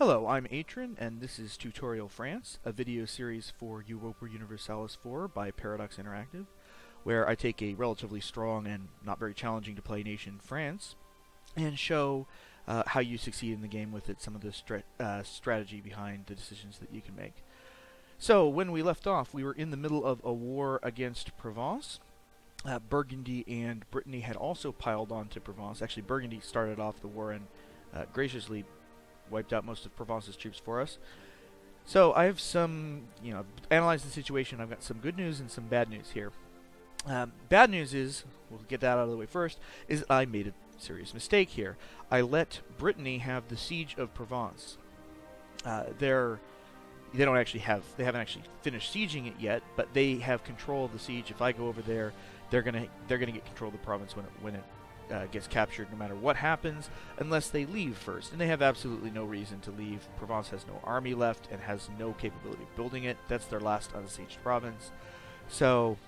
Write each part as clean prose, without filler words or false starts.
Hello, I'm Atron, and this is Tutorial France, a video series for Europa Universalis 4 by Paradox Interactive, where I take a relatively strong and not very challenging to play nation, France, and show how you succeed in the game with it, some of the strategy behind the decisions that you can make. So, when we left off, we were in the middle of a war against Provence. Burgundy and Brittany had also piled on to Provence. Actually, Burgundy started off the war and graciously wiped out most of Provence's troops for us. So I have analyzed the situation. I've got some good news and some bad news here. Bad news is, we'll get that out of the way first, is I made a serious mistake here. I let Brittany have the siege of Provence. They haven't actually finished sieging it yet, but they have control of the siege. If I go over there, they're gonna get control of the province when it gets captured, no matter what happens, unless they leave first. And they have absolutely no reason to leave. Provence has no army left and has no capability of building it. That's their last unsieged province. So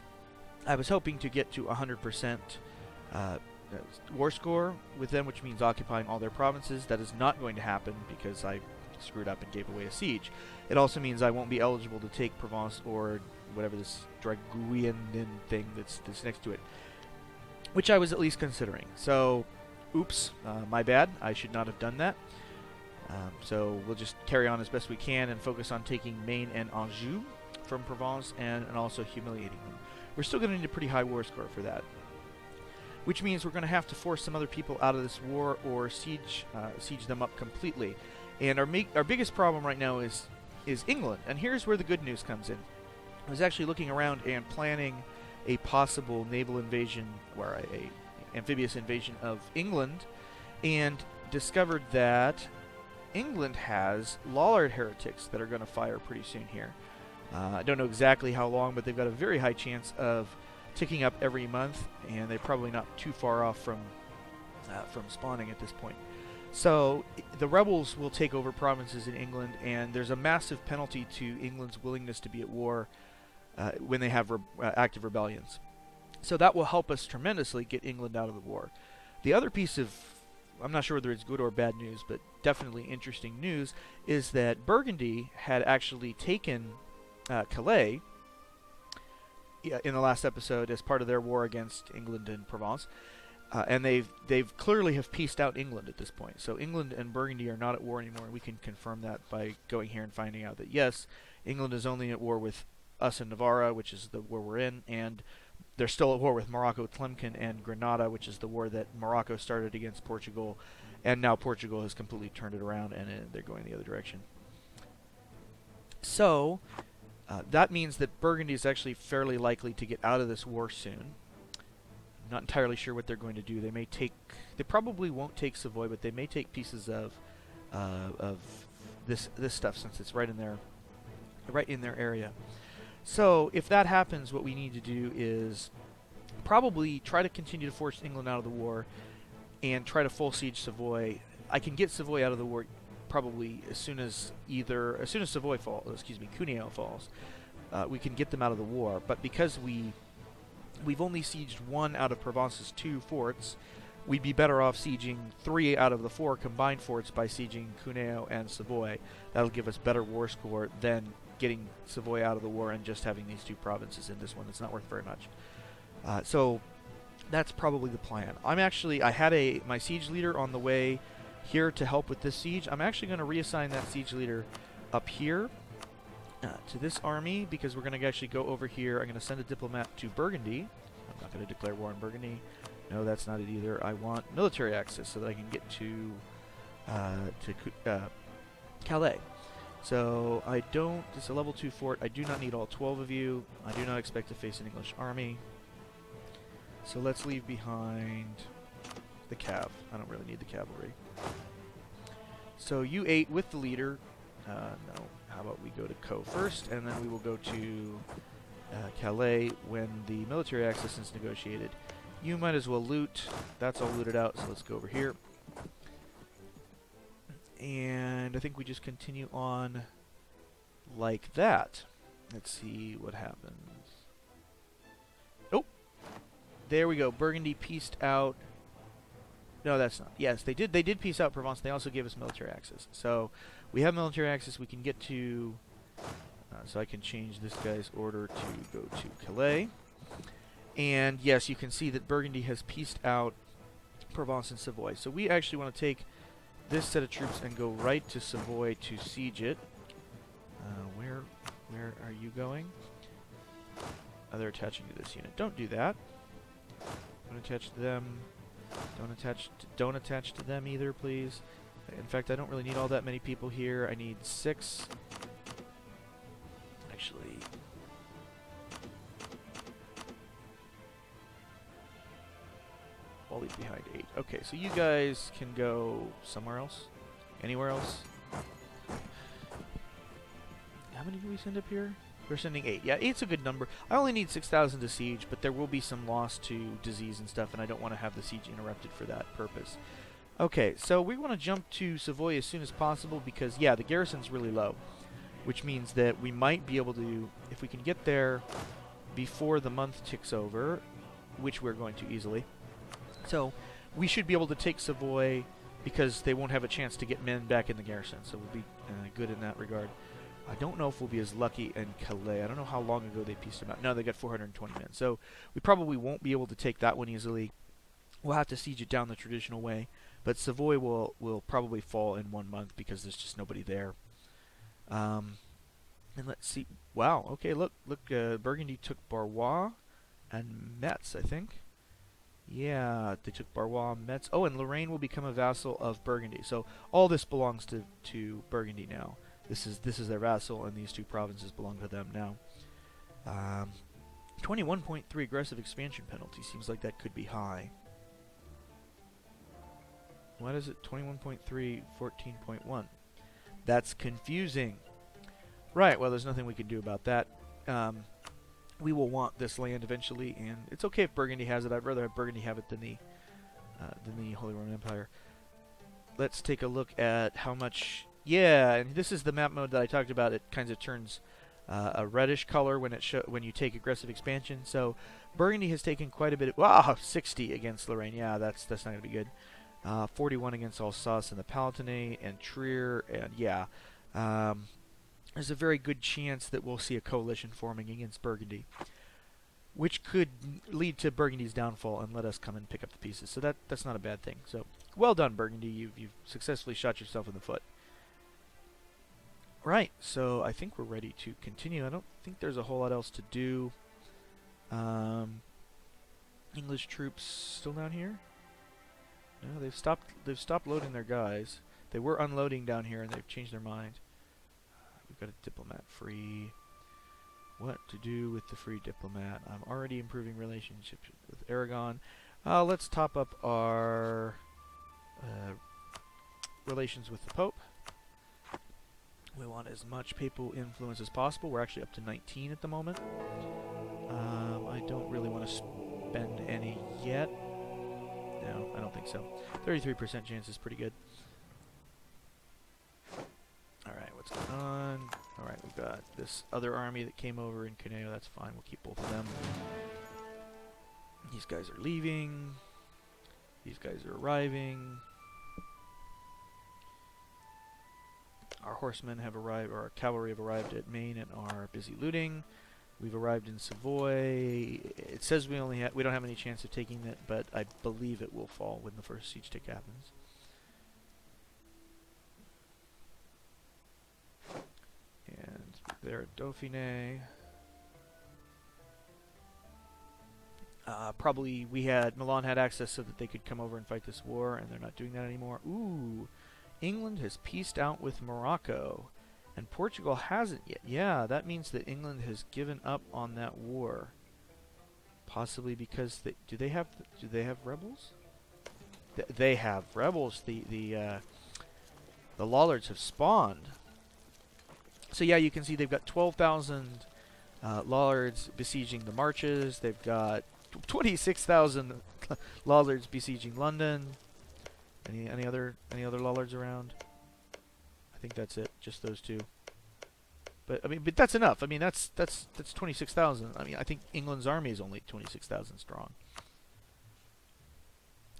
I was hoping to get to 100% war score with them, which means occupying all their provinces. That is not going to happen because I screwed up and gave away a siege. It also means I won't be eligible to take Provence or whatever this Draguian thing that's next to it, which I was at least considering. So, oops, my bad. I should not have done that. So we'll just carry on as best we can and focus on taking Maine and Anjou from Provence and also humiliating them. We're still going to need a pretty high war score for that, which means we're going to have to force some other people out of this war or siege them up completely. And our biggest problem right now is England. And here's where the good news comes in. I was actually looking around and planning a possible naval invasion, or a amphibious invasion of England, and discovered that England has Lollard heretics that are going to fire pretty soon here. I don't know exactly how long, but they've got a very high chance of ticking up every month, and they're probably not too far off from spawning at this point. So the rebels will take over provinces in England, and there's a massive penalty to England's willingness to be at war when they have active rebellions. So that will help us tremendously get England out of the war. The other piece of, I'm not sure whether it's good or bad news, but definitely interesting news, is that Burgundy had actually taken Calais in the last episode as part of their war against England and Provence. And they've clearly have pieced out England at this point. So England and Burgundy are not at war anymore. We can confirm that by going here and finding out that yes, England is only at war with us in Navarra, which is the war we're in, and they're still at war with Morocco, Tlemcen, and Granada, which is the war that Morocco started against Portugal, and now Portugal has completely turned it around and they're going the other direction. So that means that Burgundy is actually fairly likely to get out of this war soon. I'm not entirely sure what they're going to do. They probably won't take Savoy, but they may take pieces of this stuff, since it's right in their area. So if that happens, what we need to do is probably try to continue to force England out of the war and try to full siege Savoy. I can get Savoy out of the war probably as soon as Savoy falls, Cuneo falls. We can get them out of the war, but because we've only sieged one out of Provence's 2 forts, we'd be better off sieging 3 out of the 4 combined forts by sieging Cuneo and Savoy. That'll give us better war score than getting Savoy out of the war and just having these 2 provinces in this one. It's not worth very much. So that's probably the plan. I had my siege leader on the way here to help with this siege. I'm actually going to reassign that siege leader up here to this army, because we're going to actually go over here. I'm going to send a diplomat to Burgundy. I'm not going to declare war on Burgundy. No, that's not it either. I want military access so that I can get to Calais. So it's a level 2 fort. I do not need all 12 of you. I do not expect to face an English army. So let's leave behind the cav. I don't really need the cavalry. So U8 with the leader. No, how about we go to Co first, and then we will go to Calais when the military access is negotiated. You might as well loot. That's all looted out, so let's go over here. And I think we just continue on like that. Let's see what happens. Oh! There we go. Burgundy pieced out No, that's not. Yes, they did. They did peace out Provence. They also gave us military access. So we have military access. We can get to. So I can change this guy's order to go to Calais. And yes, you can see that Burgundy has pieced out Provence and Savoy. So we actually want to take this set of troops and go right to Savoy to siege it. Where are you going? Oh, they're attaching to this unit. Don't do that. Don't attach to them. Don't attach to them either, please. In fact, I don't really need all that many people here. I need 6. Actually, I'll leave behind 8. Okay, so you guys can go somewhere else, anywhere else. How many do we send up here? We're sending 8. Yeah, 8's a good number. I only need 6,000 to siege, but there will be some loss to disease and stuff, and I don't want to have the siege interrupted for that purpose. Okay, so we want to jump to Savoy as soon as possible because, yeah, the garrison's really low, which means that we might be able to, if we can get there before the month ticks over, which we're going to easily. So we should be able to take Savoy because they won't have a chance to get men back in the garrison, so we'll be good in that regard. I don't know if we'll be as lucky in Calais. I don't know how long ago they pieced them out. No, they got 420 men. So we probably won't be able to take that one easily. We'll have to siege it down the traditional way. But Savoy will probably fall in 1 month because there's just nobody there. And let's see. Wow. Okay, look. Burgundy took Barrois and Metz, I think. Yeah, they took Barrois, Metz. Oh, and Lorraine will become a vassal of Burgundy. So all this belongs to Burgundy now. This is their vassal, and these 2 provinces belong to them now. 21.3 aggressive expansion penalty. Seems like that could be high. What is it? 21.3, 14.1. That's confusing. Right, well, there's nothing we can do about that. We will want this land eventually, and it's okay if Burgundy has it. I'd rather have Burgundy have it than the Holy Roman Empire. Let's take a look at how much... Yeah, and this is the map mode that I talked about. It kind of turns a reddish color when you take aggressive expansion. So Burgundy has taken quite a bit of... Wow, 60 against Lorraine. Yeah, that's not going to be good. 41 against Alsace and the Palatinate and Trier. And yeah, there's a very good chance that we'll see a coalition forming against Burgundy, which could lead to Burgundy's downfall and let us come and pick up the pieces. So that's not a bad thing. So well done, Burgundy. You've successfully shot yourself in the foot. Right, so I think we're ready to continue. I don't think there's a whole lot else to do. English troops still down here? No, they've stopped loading their guys. They were unloading down here and they've changed their mind. We've got a diplomat free. What to do with the free diplomat? I'm already improving relationships with Aragon. Let's top up our relations with the Pope. We want as much papal influence as possible. We're actually up to 19 at the moment. I don't really want to spend any yet. No, I don't think so. 33% chance is pretty good. Alright, what's going on? Alright, we've got this other army that came over in Cuneo. That's fine. We'll keep both of them. These guys are leaving. These guys are arriving. Our horsemen have arrived, or our cavalry have arrived at Maine and are busy looting. We've arrived in Savoy. It says we don't have any chance of taking it, but I believe it will fall when the first siege tick happens. And they're at Dauphiné. Probably Milan had access so that they could come over and fight this war, and they're not doing that anymore. Ooh. England has peaced out with Morocco, and Portugal hasn't yet. Yeah, that means that England has given up on that war. Possibly because do they have rebels? They have rebels. The Lollards have spawned. So yeah, you can see they've got 12,000 Lollards besieging the marches. They've got 26,000 Lollards besieging London. Any other Lollards around? I think that's it. Just those 2. But that's enough. I mean, that's 26,000. I mean, I think England's army is only 26,000 strong.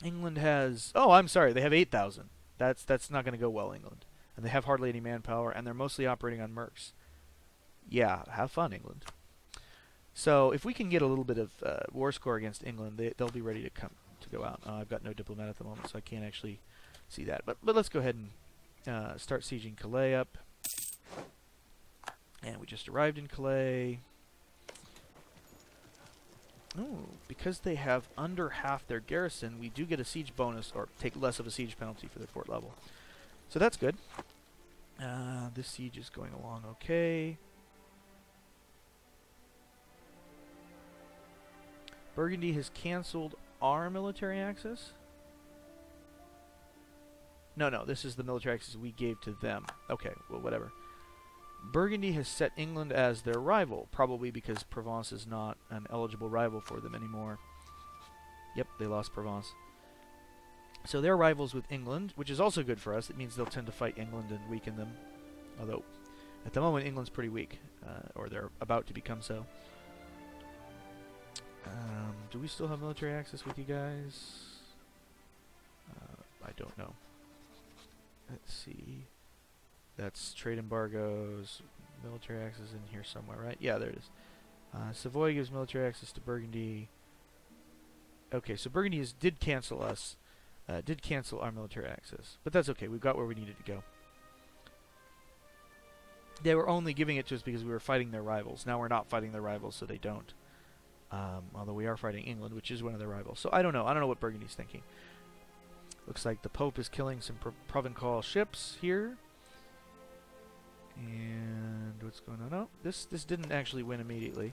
England has... Oh, I'm sorry. They have 8,000. That's not going to go well, England. And they have hardly any manpower, and they're mostly operating on mercs. Yeah, have fun, England. So if we can get a little bit of war score against England, they'll be ready to go out. I've got no diplomat at the moment, so I can't actually see that. But let's go ahead and start sieging Calais up. And we just arrived in Calais. Oh, because they have under half their garrison, we do get a siege bonus, or take less of a siege penalty for their fort level. So that's good. This siege is going along okay. Burgundy has cancelled our military access. No, this is the military access we gave to them. Okay, well, whatever. Burgundy has set England as their rival, probably because Provence is not an eligible rival for them anymore. Yep, they lost Provence. So they're rivals with England, which is also good for us. It means they'll tend to fight England and weaken them. Although, at the moment, England's pretty weak, or they're about to become so. Do we still have military access with you guys? I don't know. Let's see. That's trade embargoes, military access in here somewhere, right? Yeah, there it is. Savoy gives military access to Burgundy. Okay, so Burgundy did cancel us, did cancel our military access. But that's okay, we got where we needed to go. They were only giving it to us because we were fighting their rivals. Now we're not fighting their rivals, so they don't. Although we are fighting England, which is one of their rivals. So I don't know. I don't know what Burgundy's thinking. Looks like the Pope is killing some Provençal ships here. And what's going on? Oh, this didn't actually win immediately.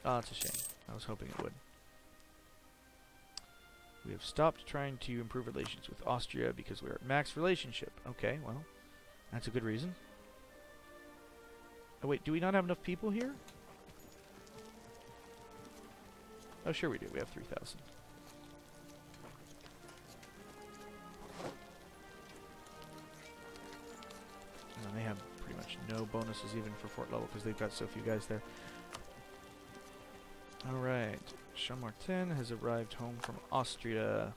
Oh, it's a shame. I was hoping it would. We have stopped trying to improve relations with Austria because we're at max relationship. Okay, well, that's a good reason. Oh wait, do we not have enough people here? Oh, sure we do. We have 3,000. And they have pretty much no bonuses even for fort level because they've got so few guys there. Alright. Chamartin has arrived home from Austria.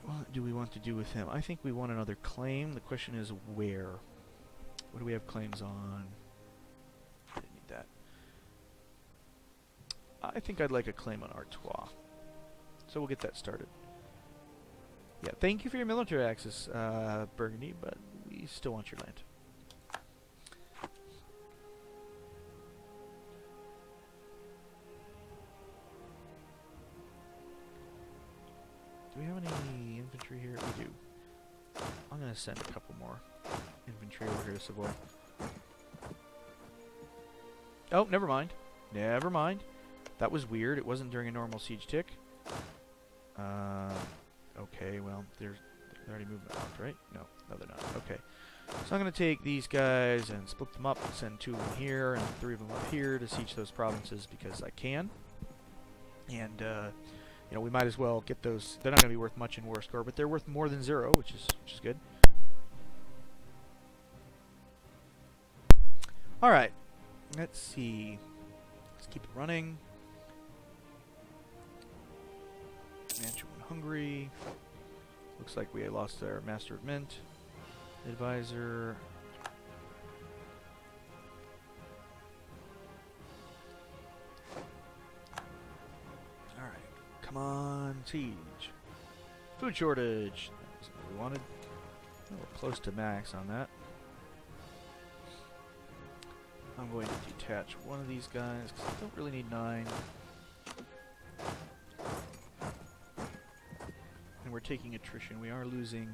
What do we want to do with him? I think we want another claim. The question is where? What do we have claims on? I didn't need that. I think I'd like a claim on Artois. So we'll get that started. Yeah, thank you for your military access, Burgundy, but we still want your land. Do we have any infantry here? We do. I'm going to send a couple more infantry over here to Savoy. Oh, never mind. Never mind. That was weird. It wasn't during a normal siege tick. Okay, well, they're already moving out, right? No, they're not. Okay. So I'm going to take these guys and split them up and send 2 of them here and 3 of them up here to siege those provinces because I can. And, you know, we might as well get those. They're not going to be worth much in war score, but they're worth more than 0, which is good. All right. Let's see. Let's keep it running. Mantua in Hungary. Looks like we lost our Master of Mint. Advisor. Alright. Come on, siege. Food shortage. That wasn't what we wanted. Oh, we're close to max on that. I'm going to detach one of these guys because I don't really need 9. And we're taking attrition. We are losing...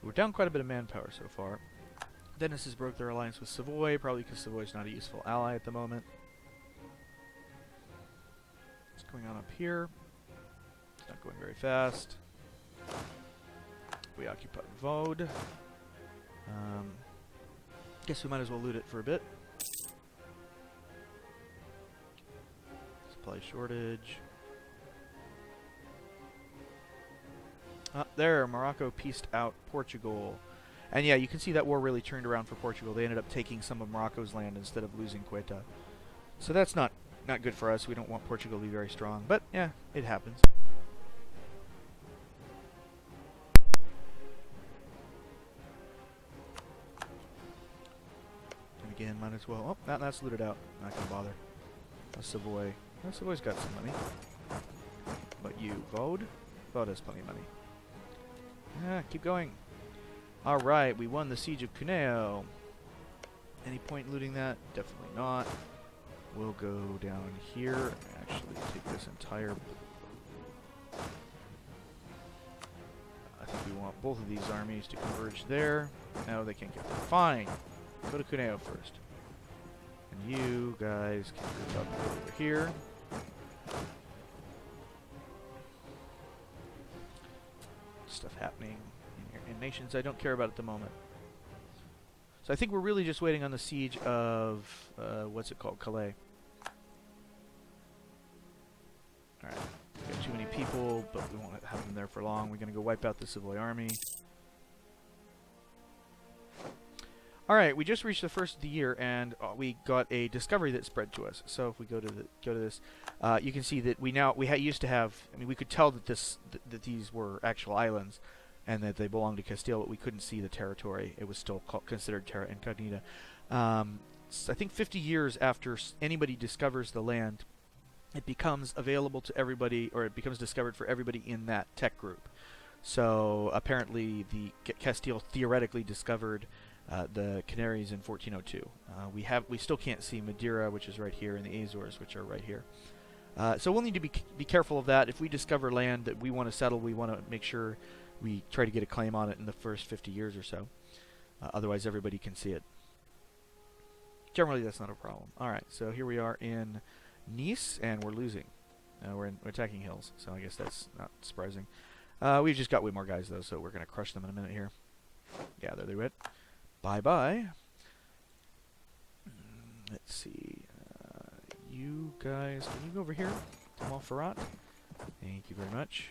We're down quite a bit of manpower so far. Dennis has broke their alliance with Savoy, probably because Savoy's not a useful ally at the moment. What's going on up here? It's not going very fast. We occupy Vaud. Guess we might as well loot it for a bit. Supply shortage. There, Morocco pieced out Portugal. And yeah, you can see that war really turned around for Portugal. They ended up taking some of Morocco's land instead of losing Ceuta. So that's not Not good for us. We don't want Portugal to be very strong. But, yeah, it happens. And again, might as well... Oh, that's looted out. Not going to bother. Savoy. Savoy's got some money. But you, Vaud? Vaud has plenty of money. Yeah, keep going. Alright, we won the Siege of Cuneo. Any point looting that? Definitely not. We'll go down here and actually take this entire... I think we want both of these armies to converge there. No, they can't get there. Fine. Go to Cuneo first. And you guys can group up over here. Stuff happening in nations I don't care about at the moment. So I think we're really just waiting on the siege of, what's it called? Calais. Alright. We got too many people, but we won't have them there for long. We're going to go wipe out the Savoy army. Alright, we just reached the first of the year, and we got a discovery that spread to us. So if we go to this, you can see that we used to have. I mean, we could tell that that these were actual islands, and that they belonged to Castile, but we couldn't see the territory. It was still considered terra incognita. So I think 50 years after anybody discovers the land, it becomes available to everybody, or it becomes discovered for everybody in that tech group. So apparently, the Castile theoretically discovered the Canaries in 1402. We still can't see Madeira, which is right here, and the Azores, which are right here. So we'll need to be careful of that. If we discover land that we want to settle, we want to make sure we try to get a claim on it in the first 50 years or so. Otherwise, everybody can see it. Generally, that's not a problem. All right, so here we are in Nice, and we're losing. We're attacking hills, so I guess that's not surprising. We've just got way more guys, though, so we're going to crush them in a minute here. Yeah, there they went. Bye-bye. Let's see. You guys, can you go over here? Montferrat. Thank you very much.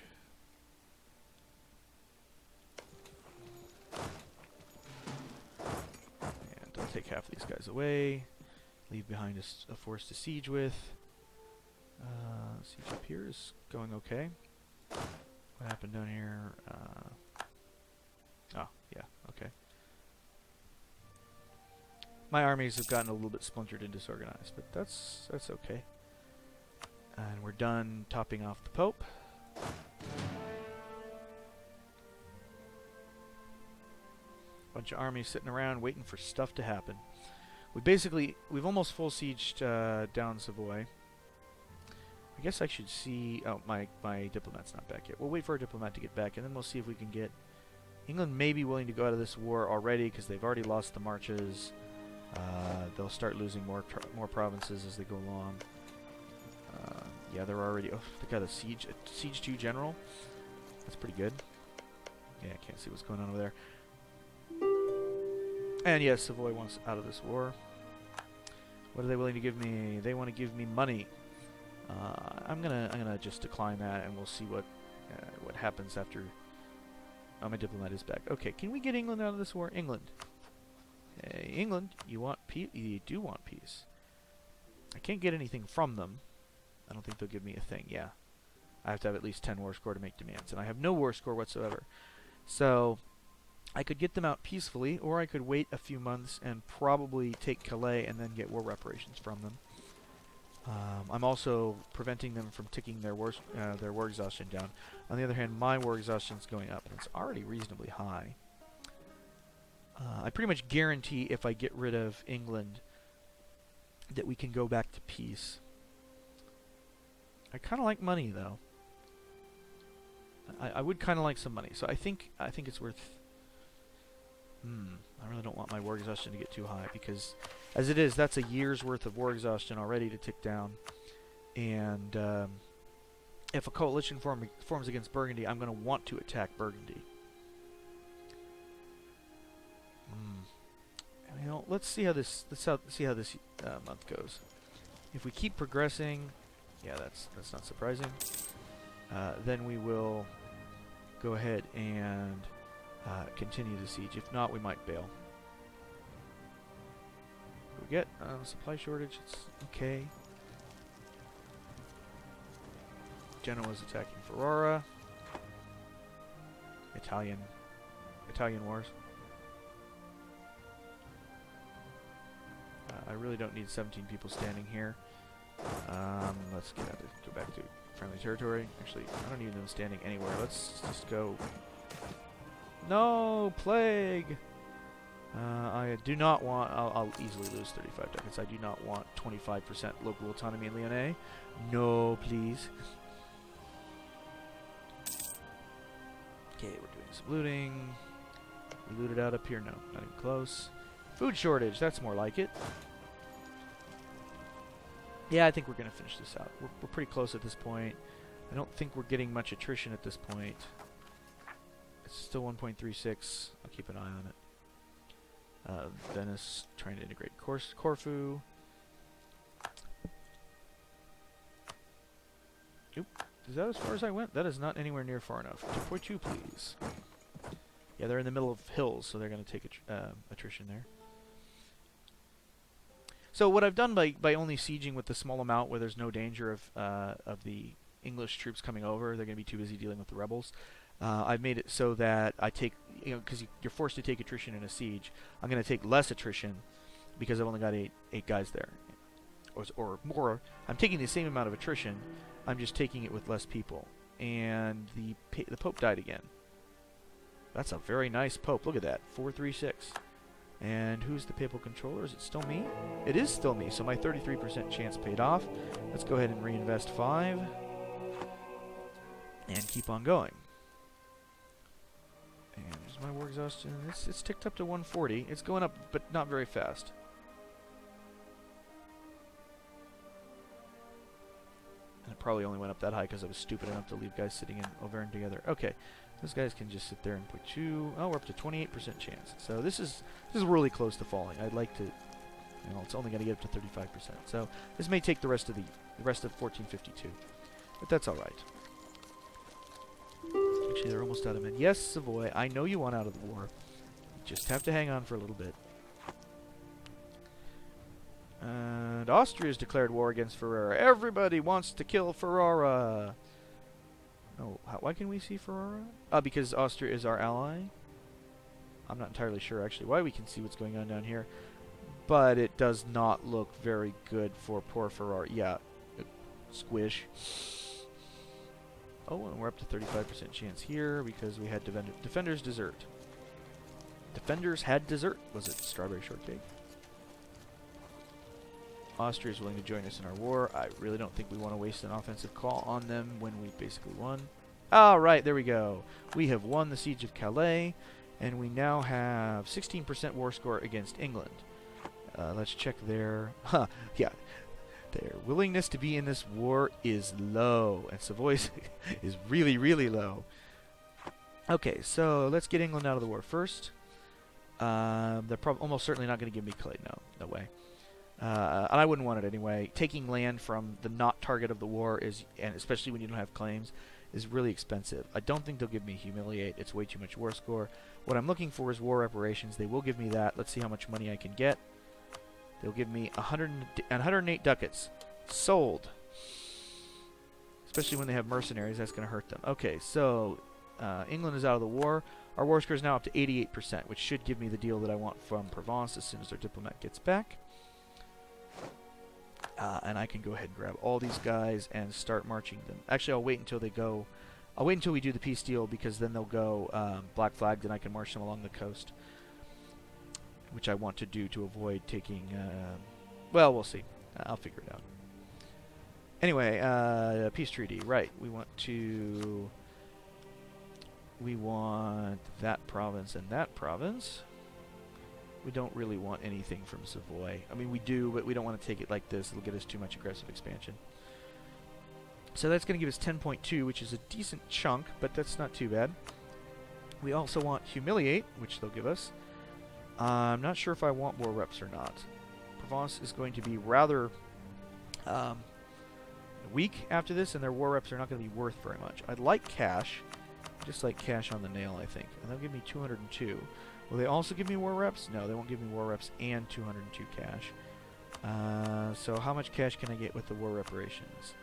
And I'll take half of these guys away. Leave behind a force to siege with. Siege up here is going okay. What happened down here? Oh, yeah, okay. My armies have gotten a little bit splintered and disorganized, but that's okay. And we're done topping off the Pope. Bunch of armies sitting around waiting for stuff to happen. We've almost full sieged down Savoy. I guess I should see... Oh, my diplomat's not back yet. We'll wait for our diplomat to get back, and then we'll see if we can get... England may be willing to go out of this war already, because they've already lost the marches. They'll start losing more provinces as they go along. Yeah, they're already... Oh, they got a Siege 2 general. That's pretty good. Yeah, I can't see what's going on over there. And yes, Savoy wants out of this war. What are they willing to give me? They want to give me money. I'm gonna just decline that, and we'll see what happens after. Oh, my diplomat is back. Okay, can we get England out of this war? England. Hey, England, you want peace? You do want peace. I can't get anything from them. I don't think they'll give me a thing. Yeah, I have to have at least 10 war score to make demands, and I have no war score whatsoever. So I could get them out peacefully, or I could wait a few months and probably take Calais and then get war reparations from them. I'm also preventing them from ticking their war exhaustion down. On the other hand, my war exhaustion is going up, and it's already reasonably high. I pretty much guarantee if I get rid of England that we can go back to peace. I kind of like money, though. I would kind of like some money, so I think it's worth... I really don't want my war exhaustion to get too high, because as it is, that's a year's worth of war exhaustion already to tick down. And if a coalition forms against Burgundy, I'm going to want to attack Burgundy. You know, let's see how this month goes. If we keep progressing, yeah, that's not surprising. Then we will go ahead and continue the siege. If not, we might bail. We get supply shortage. It's okay. Genoa's attacking Ferrara. Italian wars. I really don't need 17 people standing here. Let's go back to friendly territory. Actually, I don't need them standing anywhere. Let's just go. No, plague! I do not want... I'll easily lose 35 ducats. I do not want 25% local autonomy in Lyonnais. No, please. Okay, we're doing some looting. We looted out up here? No, not even close. Food shortage, that's more like it. Yeah, I think we're going to finish this out. We're pretty close at this point. I don't think we're getting much attrition at this point. It's still 1.36. I'll keep an eye on it. Venice trying to integrate Corfu. Oop. Is that as far as I went? That is not anywhere near far enough. 2.2, please. Yeah, they're in the middle of hills, so they're going to take attrition there. So what I've done by only sieging with the small amount where there's no danger of the English troops coming over, they're going to be too busy dealing with the rebels. I've made it so that I take, because you're forced to take attrition in a siege, I'm going to take less attrition because I've only got eight guys there. Or more, I'm taking the same amount of attrition, I'm just taking it with less people. And the Pope died again. That's a very nice Pope. Look at that, 436. And who's the papal controller? Is it still me? It is still me, so my 33% chance paid off. Let's go ahead and reinvest 5. And keep on going. And there's my war exhaustion. It's ticked up to 140. It's going up, but not very fast. And it probably only went up that high because I was stupid enough to leave guys sitting in Auvergne together. Okay. Those guys can just sit there and put 2. Oh, we're up to 28% chance. So this is really close to falling. I'd like to, it's only going to get up to 35%. So this may take the rest of 1452, but that's all right. Actually, they're almost out of men. Yes, Savoy, I know you want out of the war. You just have to hang on for a little bit. And Austria's declared war against Ferrara. Everybody wants to kill Ferrara. Oh, why can we see Ferrara? Because Austria is our ally. I'm not entirely sure, actually, why we can see what's going on down here. But it does not look very good for poor Ferrara. Yeah, squish. Oh, and we're up to 35% chance here because we had defenders desert. Defenders had dessert. Was it strawberry shortcake? Austria is willing to join us in our war. I really don't think we want to waste an offensive call on them when we basically won. All right, there we go. We have won the Siege of Calais, and we now have 16% war score against England. Let's check their... yeah. Their willingness to be in this war is low, and Savoy's is really, really low. Okay, so let's get England out of the war first. They're almost certainly not going to give me Calais. No way. And I wouldn't want it anyway. Taking land from the not target of the war is, and especially when you don't have claims, is really expensive. I don't think they'll give me Humiliate. It's way too much war score. What I'm looking for is war reparations. They will give me that. Let's see how much money I can get. They'll give me 108 ducats. Sold. Especially when they have mercenaries, that's going to hurt them. Okay, so England is out of the war. Our war score is now up to 88%, which should give me the deal that I want from Provence as soon as their diplomat gets back. And I can go ahead and grab all these guys and start marching them. Actually, I'll wait until they go. I'll wait until we do the peace deal because then they'll go black flagged and I can march them along the coast, which I want to do to avoid taking. Well, we'll see. I'll figure it out. Anyway, peace treaty. Right. We want that province and that province. We don't really want anything from Savoy. I mean, we do, but we don't want to take it like this. It'll get us too much aggressive expansion. So that's going to give us 10.2, which is a decent chunk, but that's not too bad. We also want Humiliate, which they'll give us. I'm not sure if I want war reps or not. Provence is going to be rather weak after this, and their war reps are not going to be worth very much. I'd like cash, just like cash on the nail, I think. And they'll give me 202. Will they also give me war reps? No, they won't give me war reps and 202 cash. So how much cash can I get with the war reparations?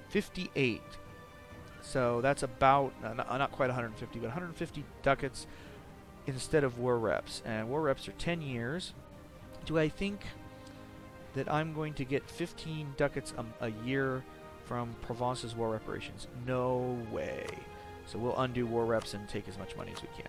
58. So that's about, not quite 150, but 150 ducats instead of war reps. And war reps are 10 years. Do I think that I'm going to get 15 ducats a year from Provence's war reparations? No way. So we'll undo war reps and take as much money as we can.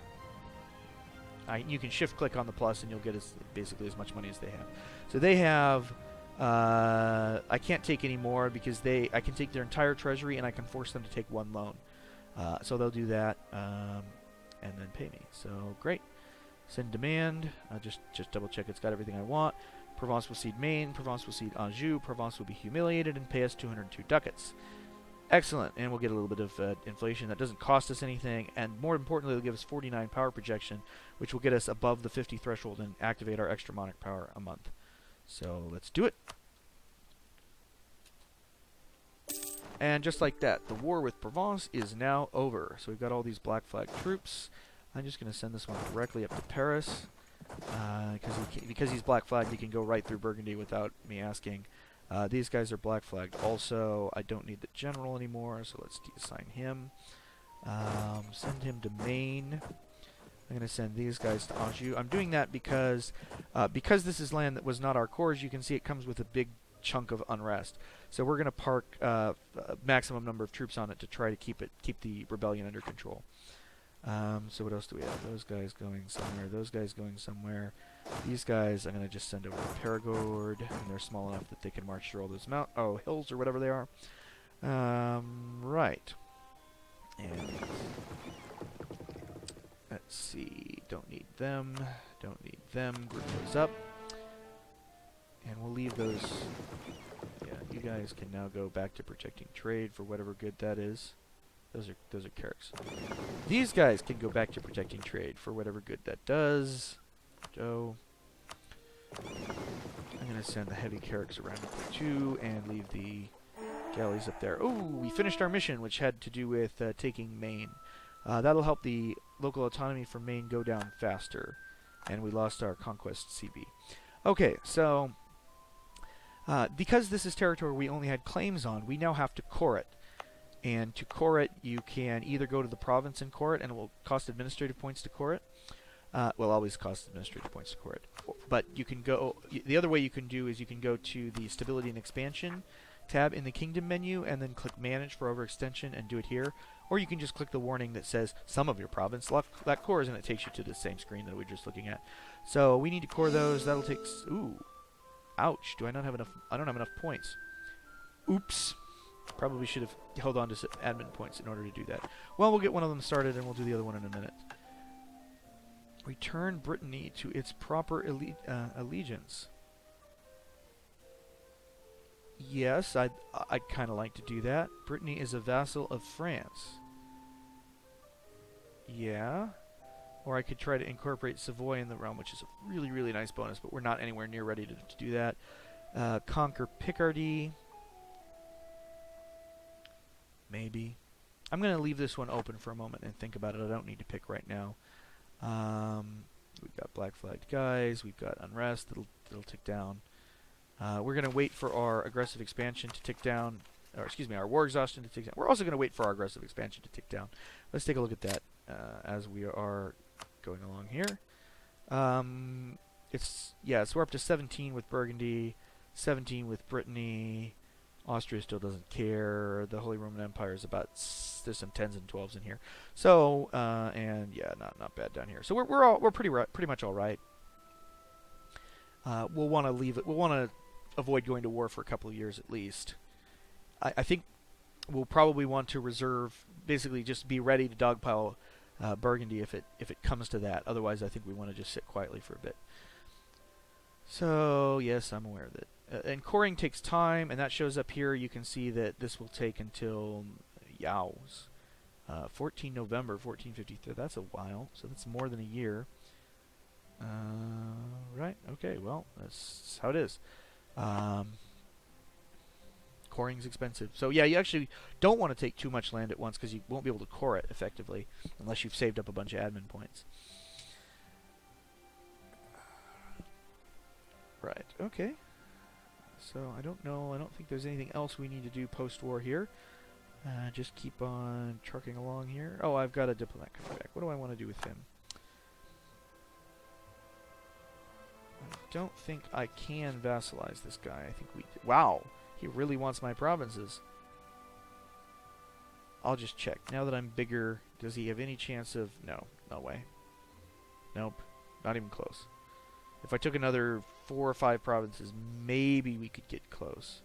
You can shift click on the plus and you'll get basically as much money as they have. So they have, I can't take any more because I can take their entire treasury and I can force them to take one loan. So they'll do that and then pay me. So great. Send demand. Just double check it's got everything I want. Provence will cede Maine. Provence will cede Anjou. Provence will be humiliated and pay us 202 ducats. Excellent, and we'll get a little bit of inflation. That doesn't cost us anything, and more importantly, it'll give us 49 power projection, which will get us above the 50 threshold and activate our extra monarch power a month. So let's do it. And just like that, the war with Provence is now over. So we've got all these black flag troops. I'm just going to send this one directly up to Paris, because he's black flagged, he can go right through Burgundy without me asking. These guys are black flagged also. I don't need the general anymore, so let's deassign him. Send him to Maine. I'm going to send these guys to Anjou. I'm doing that because this is land that was not our core. As you can see, it comes with a big chunk of unrest. So we're going to park a maximum number of troops on it to try to keep the rebellion under control. So what else do we have? Those guys going somewhere. Those guys going somewhere. These guys I'm going to just send over to Perigord, and they're small enough that they can march through all those hills or whatever they are. Right. And let's see. Don't need them. Don't need them. Group those up. And we'll leave those. Yeah, you guys can now go back to protecting trade for whatever good that is. Those are carracks. These guys can go back to protecting trade for whatever good that does. Joe. I'm going to send the heavy carracks around too and leave the galleys up there. Oh, we finished our mission, which had to do with taking Maine. That'll help the local autonomy for Maine go down faster. And we lost our conquest CB. Okay, so because this is territory we only had claims on, we now have to core it. And to core it, you can either go to the province and core it, and it will cost administrative points to core it. Will always cost administrative points to core it. But you can go. The other way you can do is you can go to the Stability and Expansion tab in the Kingdom menu, and then click Manage for Overextension and do it here. Or you can just click the warning that says some of your province lack cores, and it takes you to the same screen that we were just looking at. So we need to core those. That'll take. Ooh, ouch! Do I not have enough? I don't have enough points. Oops. Probably should have held on to admin points in order to do that. Well, we'll get one of them started, and we'll do the other one in a minute. Return Brittany to its proper allegiance. Yes, I'd kind of like to do that. Brittany is a vassal of France. Yeah. Or I could try to incorporate Savoy in the realm, which is a really, really nice bonus, but we're not anywhere near ready to do that. Conquer Picardy. Maybe. I'm going to leave this one open for a moment and think about it. I don't need to pick right now. We've got black flagged guys. We've got unrest that'll tick down. We're going to wait for our aggressive expansion to tick down. Or excuse me, our war exhaustion to tick down. We're also going to wait for our aggressive expansion to tick down. Let's take a look at that as we are going along here. So we're up to 17 with Burgundy, 17 with Brittany. Austria still doesn't care. The Holy Roman Empire is about, there's some 10s and 12s in here. So and yeah, not bad down here. So we're pretty much all right. We'll want to leave it. We'll want to avoid going to war for a couple of years at least. I think we'll probably want to reserve, basically just be ready to dogpile Burgundy if it comes to that. Otherwise, I think we want to just sit quietly for a bit. So yes, I'm aware of it. And coring takes time, and that shows up here. You can see that this will take until 14 November 1453. That's a while, so that's more than a year. Right, okay, well, that's how it is. Coring's expensive. So yeah, you actually don't want to take too much land at once because you won't be able to core it effectively unless you've saved up a bunch of admin points. Right, okay. So I don't know, I don't think there's anything else we need to do post-war here. Just keep on trucking along here. Oh, I've got a diplomat coming back. What do I want to do with him? I don't think I can vassalize this guy. I think we... Wow! He really wants my provinces. I'll just check. Now that I'm bigger, does he have any chance of... No. No way. Nope. Not even close. If I took another 4 or 5 provinces, maybe we could get close.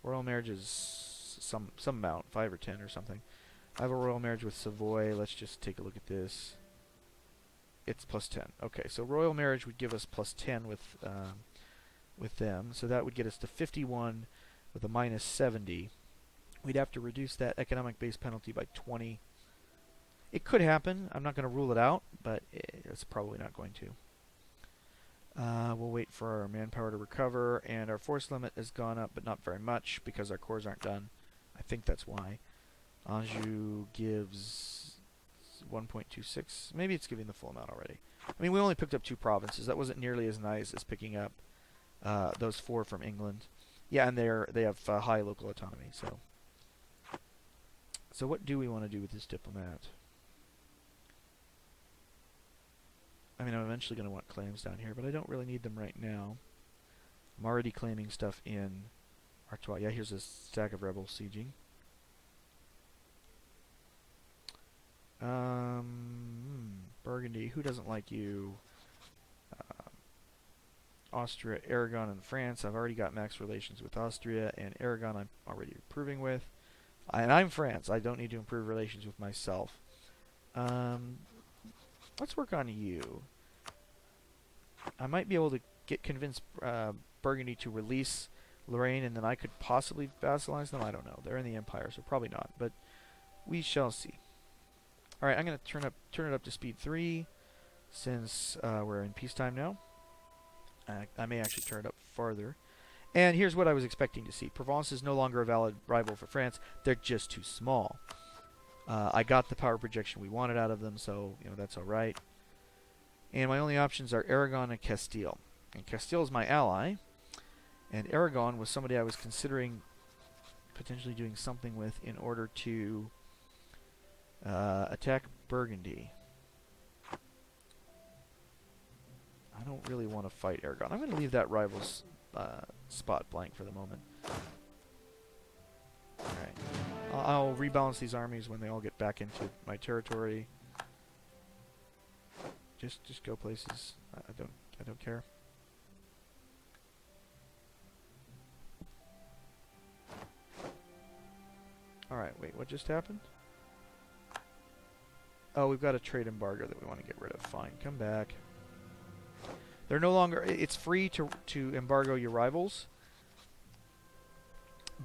Royal marriage is some amount, 5 or 10 or something. I have a royal marriage with Savoy. Let's just take a look at this. It's plus 10. Okay, so royal marriage would give us plus 10 with them. So that would get us to 51 with a minus 70. We'd have to reduce that economic base penalty by 20. It could happen. I'm not going to rule it out, but it's probably not going to. We'll wait for our manpower to recover, and our force limit has gone up, but not very much because our cores aren't done. I think that's why. Anjou gives 1.26. Maybe it's giving the full amount already. I mean, we only picked up 2 provinces. That wasn't nearly as nice as picking up those 4 from England. Yeah, and they have high local autonomy. So what do we want to do with this diplomat? I mean, I'm eventually going to want claims down here, but I don't really need them right now. I'm already claiming stuff in Artois. Yeah, here's a stack of rebels sieging. Burgundy, who doesn't like you? Austria, Aragon, and France. I've already got max relations with Austria, and Aragon I'm already improving with. And I'm France. I don't need to improve relations with myself. Let's work on you. I might be able to convince Burgundy to release Lorraine, and then I could possibly vassalize them. I don't know. They're in the Empire, so probably not. But we shall see. All right, I'm going to turn it up to speed 3, since we're in peacetime now. I may actually turn it up farther. And here's what I was expecting to see. Provence is no longer a valid rival for France. They're just too small. I got the power projection we wanted out of them, so that's all right. And my only options are Aragon and Castile. And Castile is my ally, and Aragon was somebody I was considering potentially doing something with in order to attack Burgundy. I don't really want to fight Aragon. I'm going to leave that rival's spot blank for the moment. Alright. I'll rebalance these armies when they all get back into my territory. Just go places. I don't care. Alright, wait, what just happened? Oh, we've got a trade embargo that we want to get rid of. Fine, come back. They're no longer... It's free to embargo your rivals,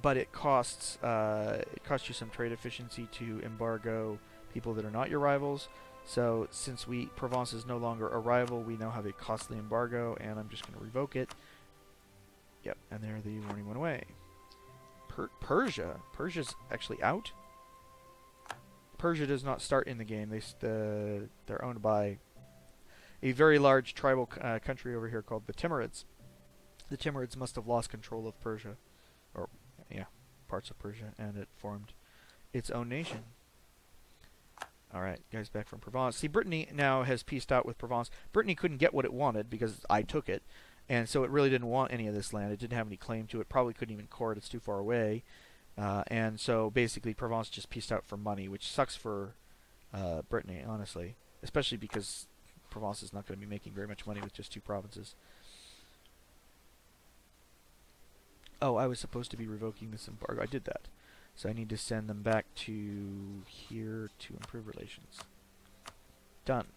but it costs you some trade efficiency to embargo people that are not your rivals. So since Provence is no longer a rival, we now have a costly embargo, and I'm just going to revoke it. Yep, and there the warning went away. Persia's actually out. Persia does not start in the game. They're owned by a very large tribal country over here called the Timurids. The Timurids must have lost control of Persia, or yeah, parts of Persia, and it formed its own nation. Alright, guys back from Provence. See, Brittany now has pieced out with Provence. Brittany couldn't get what it wanted because I took it, and so it really didn't want any of this land. It didn't have any claim to it. Probably couldn't even core it. It's too far away. And so basically Provence just pieced out for money, which sucks for Brittany, honestly. Especially because Provence is not going to be making very much money with just 2 provinces. Oh, I was supposed to be revoking this embargo. I did that. So I need to send them back to here to improve relations. Done.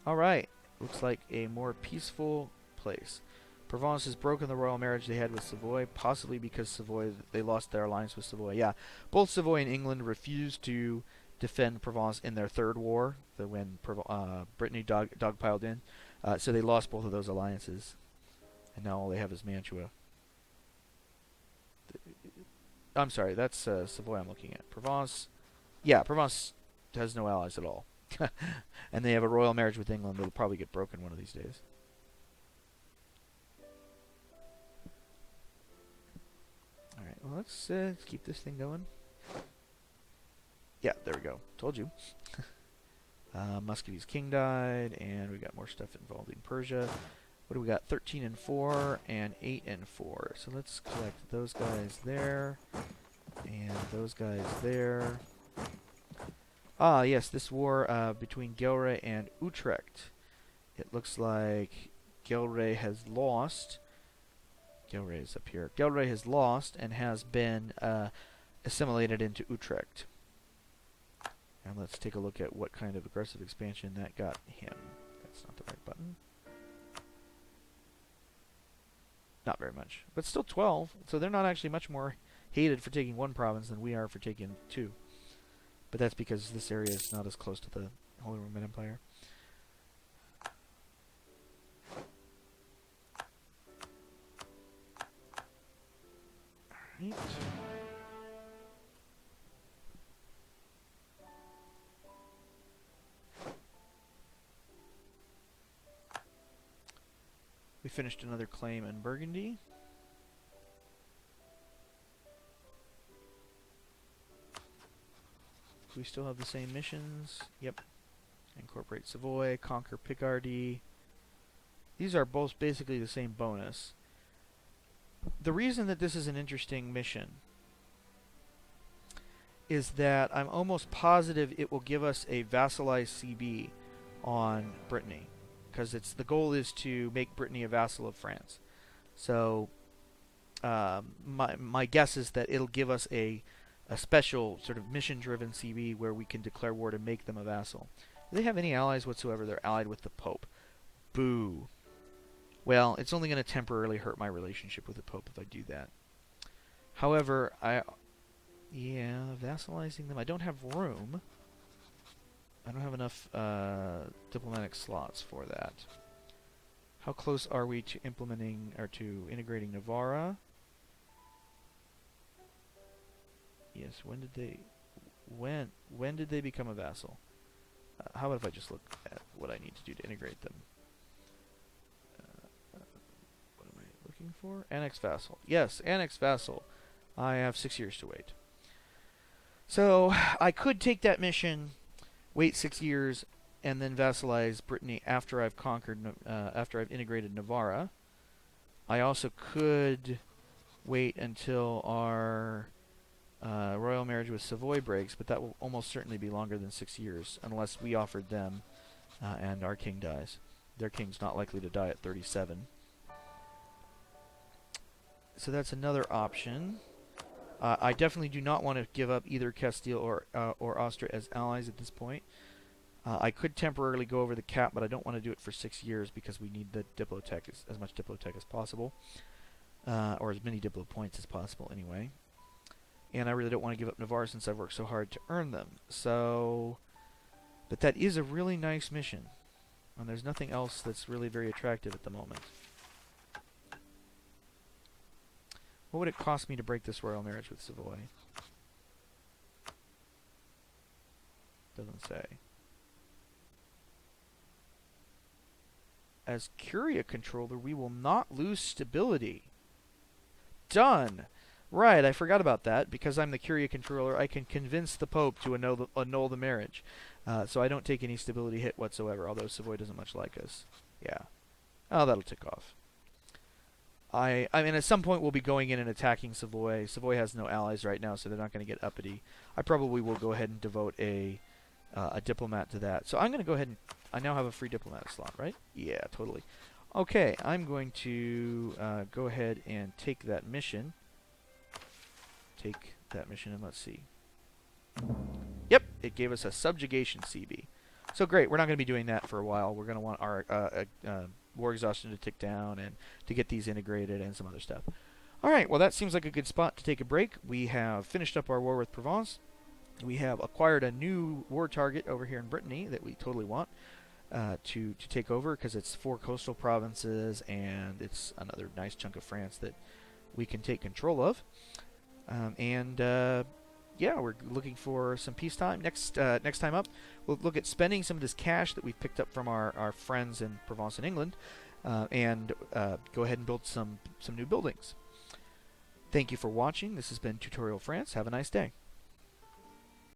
Alright. Looks like a more peaceful place. Provence has broken the royal marriage they had with Savoy, possibly because Savoy, they lost their alliance with Savoy. Yeah, both Savoy and England refused to defend Provence in their third war, when Brittany dogpiled in. So they lost both of those alliances. And now all they have is Mantua. I'm sorry, that's Savoy I'm looking at. Provence, yeah, Provence has no allies at all. And they have a royal marriage with England that'll probably get broken one of these days. Well, let's keep this thing going. Yeah, there we go. Told you. Muscovy's king died, and we got more stuff involving Persia. What do we got? 13 and 4 and 8 and 4. So let's collect those guys there and those guys there. Ah, yes, this war between Gelre and Utrecht. It looks like Gelre has lost. Gelre is up here. Gelre has lost and has been assimilated into Utrecht. And let's take a look at what kind of aggressive expansion that got him. That's not the right button. Not very much. But still 12. So they're not actually much more hated for taking one province than we are for taking 2. But that's because this area is not as close to the Holy Roman Empire. Alright. We finished another claim in Burgundy. We still have the same missions. Yep. Incorporate Savoy, conquer Picardy. These are both basically the same bonus. The reason that this is an interesting mission is that I'm almost positive it will give us a vassalized CB on Brittany. Because the goal is to make Brittany a vassal of France. So my guess is that it'll give us a special sort of mission-driven CB where we can declare war to make them a vassal. Do they have any allies whatsoever? They're allied with the Pope. Boo. Well, it's only going to temporarily hurt my relationship with the Pope if I do that. However, yeah, vassalizing them. I don't have room. I don't have enough diplomatic slots for that. How close are we to implementing or to integrating Navarra? Yes. When did they become a vassal? How about if I just look at what I need to do to integrate them? What am I looking for? Annex vassal. Yes, annex vassal. I have 6 years to wait. So I could take that mission, wait 6 years, and then vassalize Brittany after I've after I've integrated Navarra. I also could wait until our royal marriage with Savoy breaks, but that will almost certainly be longer than 6 years, unless we offered them and our king dies. Their king's not likely to die at 37. So that's another option. I definitely do not want to give up either Castile or Austria as allies at this point. I could temporarily go over the cap, but I don't want to do it for 6 years because we need the Diplotech, as much Diplotech as possible. Or as many Diplo points as possible anyway. And I really don't want to give up Navarre since I've worked so hard to earn them. So, but that is a really nice mission. And there's nothing else that's really very attractive at the moment. What would it cost me to break this royal marriage with Savoy? Doesn't say. As Curia controller, we will not lose stability. Done! Right, I forgot about that. Because I'm the Curia controller, I can convince the Pope to annul the marriage. So I don't take any stability hit whatsoever, although Savoy doesn't much like us. Yeah. Oh, that'll tick off. I mean, at some point we'll be going in and attacking Savoy. Savoy has no allies right now, so they're not going to get uppity. I probably will go ahead and devote a diplomat to that. So I'm going to go ahead and... I now have a free diplomat slot, right? Yeah, totally. Okay, I'm going to go ahead and take that mission. Take that mission and let's see. Yep, it gave us a subjugation CB. So great, we're not going to be doing that for a while. We're going to want our war exhaustion to tick down and to get these integrated and some other stuff. Alright, well that seems like a good spot to take a break. We have finished up our war with Provence. We have acquired a new war target over here in Brittany that we totally want to take over because it's 4 coastal provinces and it's another nice chunk of France that we can take control of. Yeah, we're looking for some peacetime. Next time up, we'll look at spending some of this cash that we've picked up from our friends in Provence and England, and go ahead and build some new buildings. Thank you for watching. This has been Tutorial France. Have a nice day.